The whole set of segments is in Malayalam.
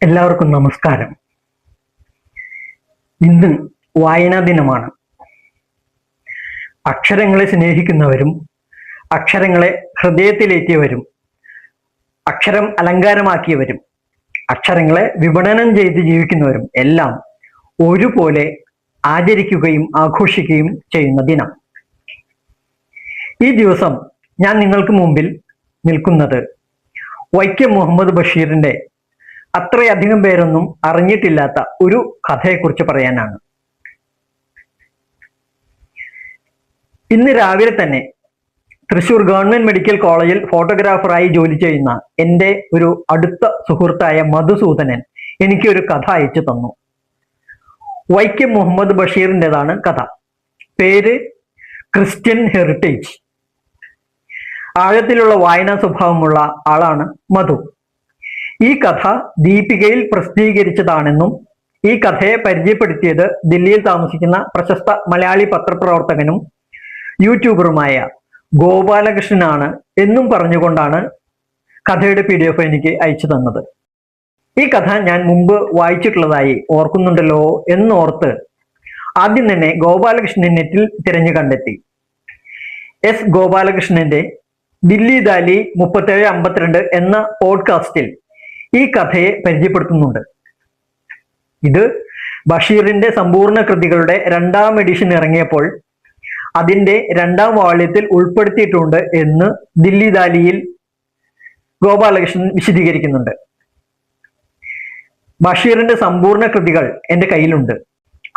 എല്ലാവർക്കും നമസ്കാരം. ഇന്ന് വായനാ ദിനമാണ്. അക്ഷരങ്ങളെ സ്നേഹിക്കുന്നവരും അക്ഷരങ്ങളെ ഹൃദയത്തിലേറ്റിയവരും അക്ഷരം അലങ്കാരമാക്കിയവരും അക്ഷരങ്ങളെ വിപണനം ചെയ്ത് ജീവിക്കുന്നവരും എല്ലാം ഒരുപോലെ ആചരിക്കുകയും ആഘോഷിക്കുകയും ചെയ്യുന്ന ദിനം. ഈ ദിവസം ഞാൻ നിങ്ങൾക്ക് മുമ്പിൽ നിൽക്കുന്നത് വൈക്കം മുഹമ്മദ് ബഷീറിന്റെ അത്രയധികം പേരൊന്നും അറിഞ്ഞിട്ടില്ലാത്ത ഒരു കഥയെക്കുറിച്ച് പറയാനാണ്. ഇന്ന് രാവിലെ തന്നെ തൃശൂർ ഗവൺമെന്റ് മെഡിക്കൽ കോളേജിൽ ഫോട്ടോഗ്രാഫറായി ജോലി ചെയ്യുന്ന എൻ്റെ ഒരു അടുത്ത സുഹൃത്തായ മധുസൂദനൻ എനിക്കൊരു കഥ അയച്ചു തന്നു. വൈക്കം മുഹമ്മദ് ബഷീറിൻ്റെതാണ് കഥ. പേര് ക്രിസ്ത്യൻ ഹെറിറ്റേജ്. ആഴത്തിലുള്ള വായനാ സ്വഭാവമുള്ള ആളാണ് മധു. ഈ കഥ ദീപികയിൽ പ്രസിദ്ധീകരിച്ചതാണെന്നും ഈ കഥയെ പരിചയപ്പെടുത്തിയത് ദില്ലിയിൽ താമസിക്കുന്ന പ്രശസ്ത മലയാളി പത്രപ്രവർത്തകനും യൂട്യൂബറുമായ ഗോപാലകൃഷ്ണനാണ് എന്നും പറഞ്ഞുകൊണ്ടാണ് കഥയുടെ PDF എനിക്ക് അയച്ചു തന്നത്. ഈ കഥ ഞാൻ മുമ്പ് വായിച്ചിട്ടുള്ളതായി ഓർക്കുന്നുണ്ടല്ലോ എന്നോർത്ത് ആദ്യം തന്നെ ഗോപാലകൃഷ്ണൻ നെറ്റിൽ തിരഞ്ഞു കണ്ടെത്തി. എസ് ഗോപാലകൃഷ്ണന്റെ ദില്ലി ദാലി 3752 എന്ന പോഡ്കാസ്റ്റിൽ ഈ കഥയെ പരിചയപ്പെടുത്തുന്നുണ്ട്. ഇത് ബഷീറിന്റെ സമ്പൂർണ്ണ കൃതികളുടെ 2ാം എഡിഷൻ ഇറങ്ങിയപ്പോൾ അതിന്റെ 2ാം വാള്യത്തിൽ ഉൾപ്പെടുത്തിയിട്ടുണ്ട് എന്ന് ദില്ലി ദാലിയിൽ ഗോപാലകൃഷ്ണൻ വിശദീകരിക്കുന്നുണ്ട്. ബഷീറിന്റെ സമ്പൂർണ്ണ കൃതികൾ എൻ്റെ കയ്യിലുണ്ട്.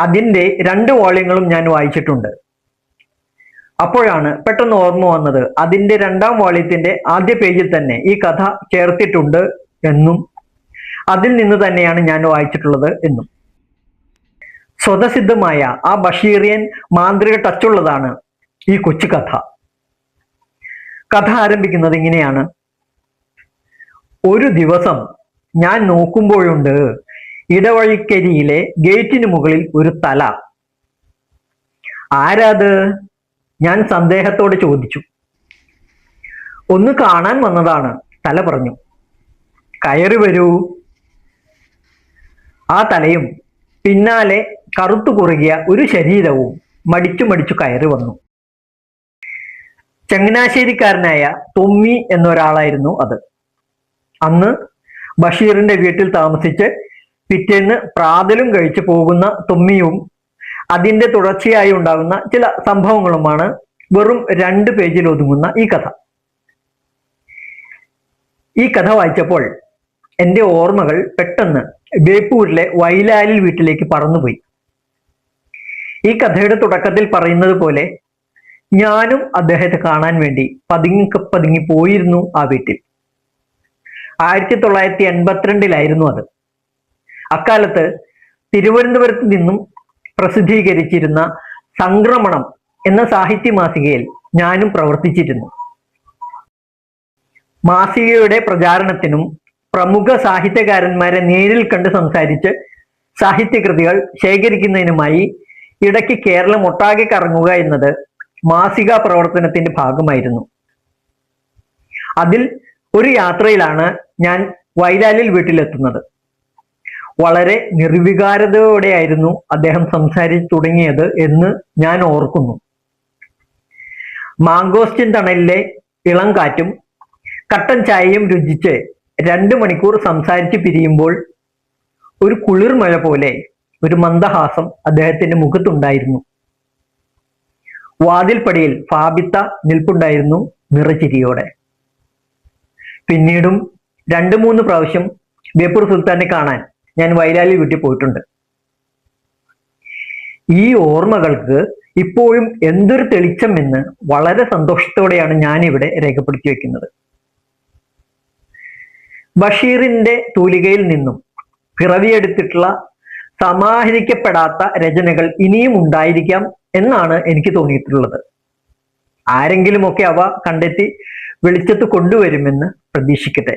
അതിന്റെ 2 വാള്യങ്ങളും ഞാൻ വായിച്ചിട്ടുണ്ട്. അപ്പോഴാണ് പെട്ടെന്ന് ഓർമ്മ വന്നത് അതിന്റെ 2ാം വാള്യത്തിന്റെ ആദ്യ പേജിൽ തന്നെ ഈ കഥ ചേർത്തിട്ടുണ്ട് എന്നും അതിൽ നിന്ന് തന്നെയാണ് ഞാൻ വായിച്ചിട്ടുള്ളത് എന്നും. സ്വതസിദ്ധമായ ആ ബഷീറിയൻ മാന്ത്രിക ടച്ചുള്ളതാണ് ഈ കൊച്ചു കഥ. കഥ ആരംഭിക്കുന്നത് ഇങ്ങനെയാണ്. ഒരു ദിവസം ഞാൻ നോക്കുമ്പോഴുണ്ട് ഇടവഴിക്കരിയിലെ ഗേറ്റിന് മുകളിൽ ഒരു തല. ആരാത്? ഞാൻ സന്ദേഹത്തോടെ ചോദിച്ചു. ഒന്ന് കാണാൻ വന്നതാണ്, തല പറഞ്ഞു. കയറി വരൂ. ആ തലയും പിന്നാലെ കറുത്തു കുറുകിയ ഒരു ശരീരവും മടിച്ചു കയറി വന്നു. ചങ്ങനാശ്ശേരിക്കാരനായ തൊമ്മി എന്നൊരാളായിരുന്നു അത്. അന്ന് ബഷീറിന്റെ വീട്ടിൽ താമസിച്ച് പിറ്റേന്ന് പ്രാതലും കഴിച്ചു പോകുന്ന തൊമ്മിയും അതിന്റെ തുടർച്ചയായി ഉണ്ടാകുന്ന ചില സംഭവങ്ങളുമാണ് വെറും 2 പേജിൽ ഒതുങ്ങുന്ന ഈ കഥ. ഈ കഥ വായിച്ചപ്പോൾ എൻ്റെ ഓർമ്മകൾ പെട്ടെന്ന് ബേപ്പൂരിലെ വൈലാലിൽ വീട്ടിലേക്ക് പറന്നുപോയി. ഈ കഥയുടെ തുടക്കത്തിൽ പറയുന്നത് പോലെ ഞാനും അദ്ദേഹത്തെ കാണാൻ വേണ്ടി പതുങ്ങി പോയിരുന്നു ആ വീട്ടിൽ. 1982 അത്. അക്കാലത്ത് തിരുവനന്തപുരത്ത് നിന്നും പ്രസിദ്ധീകരിച്ചിരുന്ന സംക്രമണം എന്ന സാഹിത്യ മാസികയിൽ ഞാനും പ്രവർത്തിച്ചിരുന്നു. മാസികയുടെ പ്രചാരണത്തിനും പ്രമുഖ സാഹിത്യകാരന്മാരെ നേരിൽ കണ്ട് സംസാരിച്ച് സാഹിത്യകൃതികൾ ശേഖരിക്കുന്നതിനുമായി ഇടയ്ക്ക് കേരളം ഒട്ടാകെ കറങ്ങുക എന്നത് മാസിക പ്രവർത്തനത്തിന്റെ ഭാഗമായിരുന്നു. അതിൽ ഒരു യാത്രയിലാണ് ഞാൻ വൈലാലിൽ വീട്ടിലെത്തുന്നത്. വളരെ നിർവികാരതയോടെയായിരുന്നു അദ്ദേഹം സംസാരിച്ചു തുടങ്ങിയത് എന്ന് ഞാൻ ഓർക്കുന്നു. മാങ്കോസ്റ്റിൻ തണലിലെ ഇളം കാറ്റും കട്ടൻ ചായയും രുചിച്ച് 2 മണിക്കൂർ സംസാരിച്ച് പിരിയുമ്പോൾ ഒരു കുളിർമഴ പോലെ ഒരു മന്ദഹാസം അദ്ദേഹത്തിന്റെ മുഖത്തുണ്ടായിരുന്നു. വാതിൽപ്പടിയിൽ ഫാബിത്ത നിൽപ്പുണ്ടായിരുന്നു നിറചിരിയോടെ. പിന്നീടും 2-3 പ്രാവശ്യം ബേപ്പൂർ സുൽത്താനെ കാണാൻ ഞാൻ വൈലാലി വീട്ടിൽ പോയിട്ടുണ്ട്. ഈ ഓർമ്മകൾക്ക് ഇപ്പോഴും എന്തൊരു തെളിച്ചം എന്ന് വളരെ സന്തോഷത്തോടെയാണ് ഞാൻ ഇവിടെ രേഖപ്പെടുത്തി വെക്കുന്നത്. ബഷീറിന്റെ തൂലികയിൽ നിന്നും പിറവിയെടുത്തിട്ടുള്ള സമാഹരിക്കപ്പെടാത്ത രചനകൾ ഇനിയും ഉണ്ടായിരിക്കാം എന്നാണ് എനിക്ക് തോന്നിയിട്ടുള്ളത്. ആരെങ്കിലുമൊക്കെ അവ കണ്ടെത്തി വെളിച്ചത്ത് കൊണ്ടുവരുമെന്ന് പ്രതീക്ഷിക്കട്ടെ.